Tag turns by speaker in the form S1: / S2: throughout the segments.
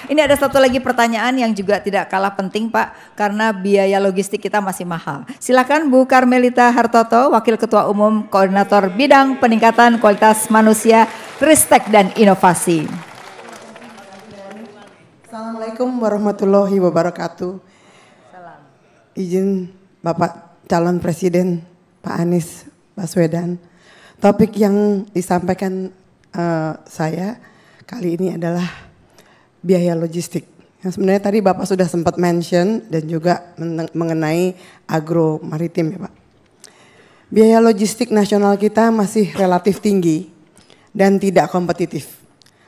S1: Ini ada satu lagi pertanyaan yang juga tidak kalah penting Pak, karena biaya logistik kita masih mahal. Silakan Bu Karmelita Hartoto, Wakil Ketua Umum Koordinator Bidang Peningkatan Kualitas Manusia, Ristek dan Inovasi.
S2: Assalamualaikum warahmatullahi wabarakatuh. Salam. Izin Bapak Calon Presiden Pak Anies Baswedan. Topik yang disampaikan saya kali ini adalah biaya logistik. Yang sebenarnya tadi Bapak sudah sempat mention dan juga mengenai agro maritim ya Pak. Biaya logistik nasional kita masih relatif tinggi dan tidak kompetitif.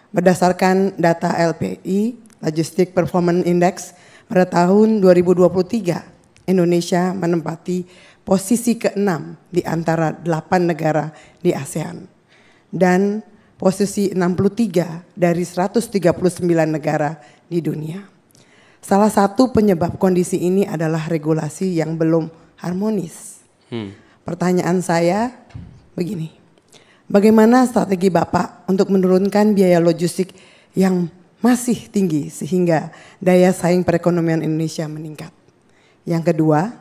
S2: Berdasarkan data LPI, Logistic Performance Index, pada tahun 2023, Indonesia menempati posisi ke-6 di antara 8 negara di ASEAN. Dan posisi 63 dari 139 negara di dunia. Salah satu penyebab kondisi ini adalah regulasi yang belum harmonis. Pertanyaan saya begini, bagaimana strategi Bapak untuk menurunkan biaya logistik yang masih tinggi sehingga daya saing perekonomian Indonesia meningkat? Yang kedua,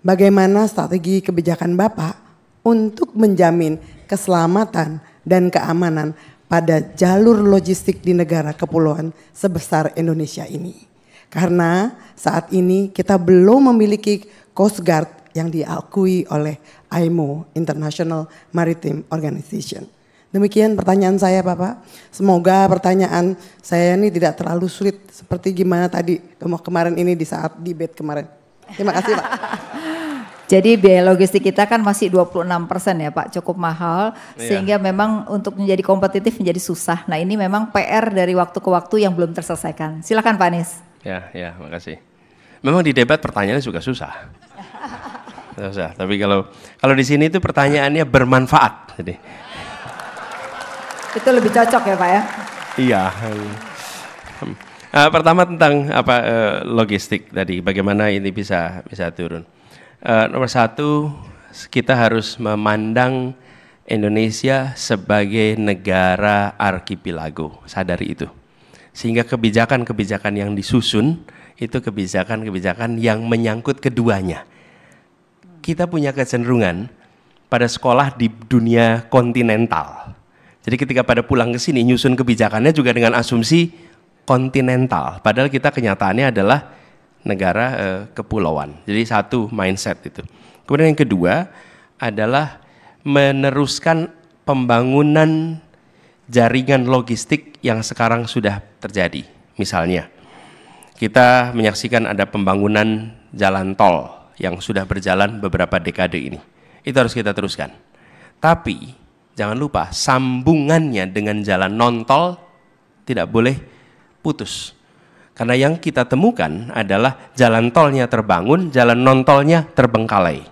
S2: bagaimana strategi kebijakan Bapak untuk menjamin keselamatan dan keamanan pada jalur logistik di negara kepulauan sebesar Indonesia ini? Karena saat ini kita belum memiliki Coast Guard yang diakui oleh IMO, International Maritime Organization. Demikian pertanyaan saya Bapak. Semoga pertanyaan saya ini tidak terlalu sulit seperti gimana tadi kemarin ini di saat debate kemarin. Terima kasih Pak.
S1: Jadi biaya logistik kita kan masih 26% ya Pak, cukup mahal. Sehingga memang untuk menjadi kompetitif menjadi susah. Nah ini memang PR dari waktu ke waktu yang belum terselesaikan. Silakan Pak Anies.
S3: Ya, makasih. Memang di debat pertanyaannya juga susah. Susah. Tapi kalau di sini itu pertanyaannya bermanfaat. Jadi
S1: itu lebih cocok ya Pak ya?
S3: Iya. Pertama tentang logistik tadi, bagaimana ini bisa turun. Nomor satu, kita harus memandang Indonesia sebagai negara arkipelago, sadari itu. Sehingga kebijakan-kebijakan yang disusun itu kebijakan-kebijakan yang menyangkut keduanya. Kita punya kecenderungan pada sekolah di dunia kontinental. Jadi ketika pada pulang ke sini nyusun kebijakannya juga dengan asumsi kontinental. Padahal kita kenyataannya adalah negara kepulauan. Jadi satu mindset itu. Kemudian yang kedua adalah meneruskan pembangunan jaringan logistik yang sekarang sudah terjadi. Misalnya, kita menyaksikan ada pembangunan jalan tol yang sudah berjalan beberapa dekade ini. Itu harus kita teruskan. Tapi jangan lupa sambungannya dengan jalan non-tol tidak boleh putus. Karena yang kita temukan adalah jalan tolnya terbangun, jalan non-tolnya terbengkalai.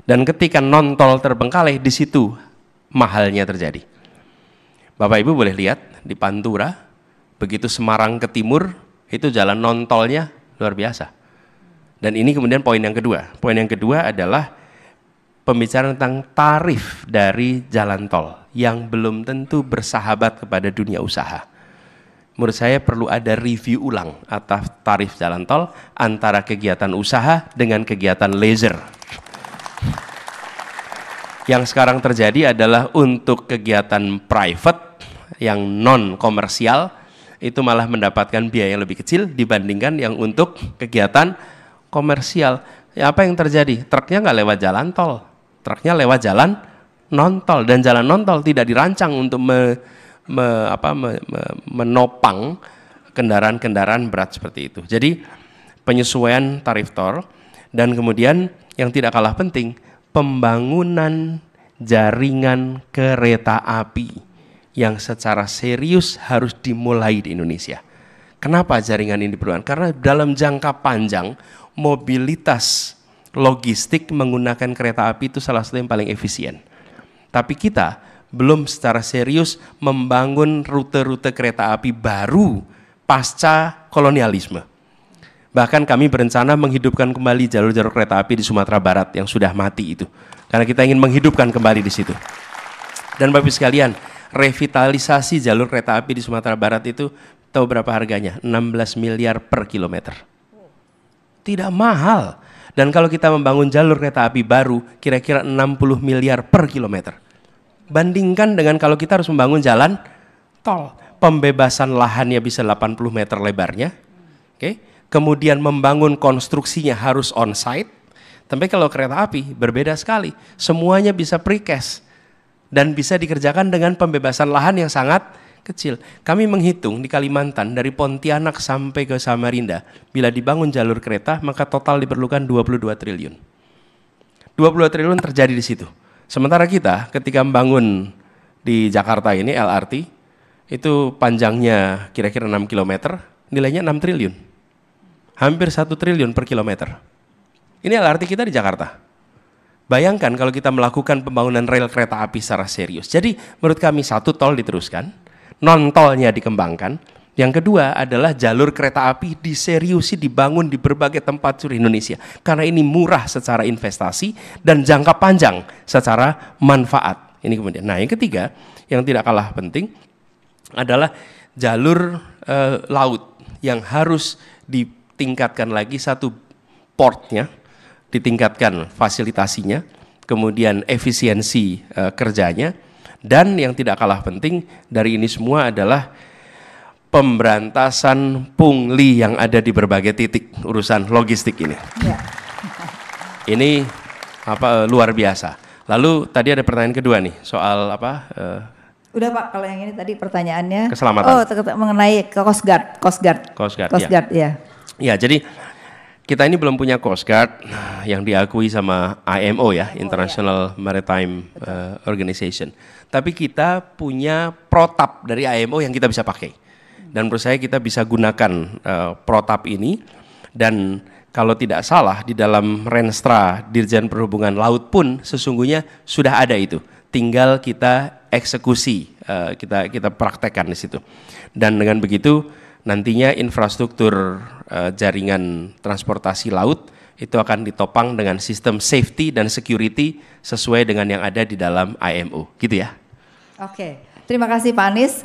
S3: Dan ketika non-tol terbengkalai, di situ mahalnya terjadi. Bapak Ibu boleh lihat di Pantura, begitu Semarang ke timur, itu jalan non-tolnya luar biasa. Dan ini kemudian poin yang kedua. Poin yang kedua adalah pembicaraan tentang tarif dari jalan tol yang belum tentu bersahabat kepada dunia usaha. Menurut saya perlu ada review ulang atas tarif jalan tol antara kegiatan usaha dengan kegiatan leisure. Yang sekarang terjadi adalah untuk kegiatan private yang non komersial itu malah mendapatkan biaya yang lebih kecil dibandingkan yang untuk kegiatan komersial. Ya, apa yang terjadi? Truknya nggak lewat jalan tol, truknya lewat jalan non tol, dan jalan non tol tidak dirancang untuk menopang kendaraan-kendaraan berat seperti itu. Jadi penyesuaian tarif tol, dan kemudian yang tidak kalah penting, pembangunan jaringan kereta api yang secara serius harus dimulai di Indonesia. Kenapa jaringan ini diperlukan? Karena dalam jangka panjang mobilitas logistik menggunakan kereta api itu salah satu yang paling efisien. Tapi kita belum secara serius membangun rute-rute kereta api baru pasca kolonialisme. Bahkan kami berencana menghidupkan kembali jalur-jalur kereta api di Sumatera Barat yang sudah mati itu. Karena kita ingin menghidupkan kembali di situ. Dan Bapak Ibu sekalian, revitalisasi jalur kereta api di Sumatera Barat itu Tahu berapa harganya? 16 miliar per kilometer. Tidak mahal. Dan kalau kita membangun jalur kereta api baru, kira-kira 60 miliar per kilometer. Bandingkan dengan kalau kita harus membangun jalan tol. Pembebasan lahannya bisa 80 meter lebarnya. Oke. Kemudian membangun konstruksinya harus on-site. Tapi kalau kereta api berbeda sekali. Semuanya bisa precast. Dan bisa dikerjakan dengan pembebasan lahan yang sangat kecil. Kami menghitung di Kalimantan dari Pontianak sampai ke Samarinda, bila dibangun jalur kereta maka total diperlukan 22 triliun. 22 triliun terjadi di situ. Sementara kita ketika membangun di Jakarta ini LRT, itu panjangnya kira-kira 6 km, nilainya 6 triliun. Hampir 1 triliun per kilometer. Ini LRT kita di Jakarta. Bayangkan kalau kita melakukan pembangunan rel kereta api secara serius. Jadi menurut kami satu, tol diteruskan, non-tolnya dikembangkan. Yang kedua adalah jalur kereta api diseriusi dibangun di berbagai tempat seluruh Indonesia. Karena ini murah secara investasi dan jangka panjang secara manfaat. Ini kemudian. Nah yang ketiga yang tidak kalah penting adalah jalur laut yang harus ditingkatkan lagi, satu portnya, ditingkatkan fasilitasinya, kemudian efisiensi kerjanya. Dan yang tidak kalah penting dari ini semua adalah pemberantasan pungli yang ada di berbagai titik urusan logistik ini. Ya. Ini luar biasa. Lalu tadi ada pertanyaan kedua nih soal apa?
S1: Udah Pak, kalau yang ini tadi pertanyaannya.
S3: Keselamatan.
S1: Oh, mengenai Coast Guard. Ya. Ya, jadi kita ini belum punya Coast Guard yang diakui sama IMO ya, International Maritime Organization. Tapi kita punya protap dari IMO yang kita bisa pakai. Dan menurut saya kita bisa gunakan protap ini. Dan kalau tidak salah di dalam Renstra Dirjen Perhubungan Laut pun sesungguhnya sudah ada itu. Tinggal kita eksekusi, kita praktekkan di situ. Dan dengan begitu nantinya infrastruktur jaringan transportasi laut itu akan ditopang dengan sistem safety dan security sesuai dengan yang ada di dalam IMO, gitu ya. Oke, terima kasih Pak Anies.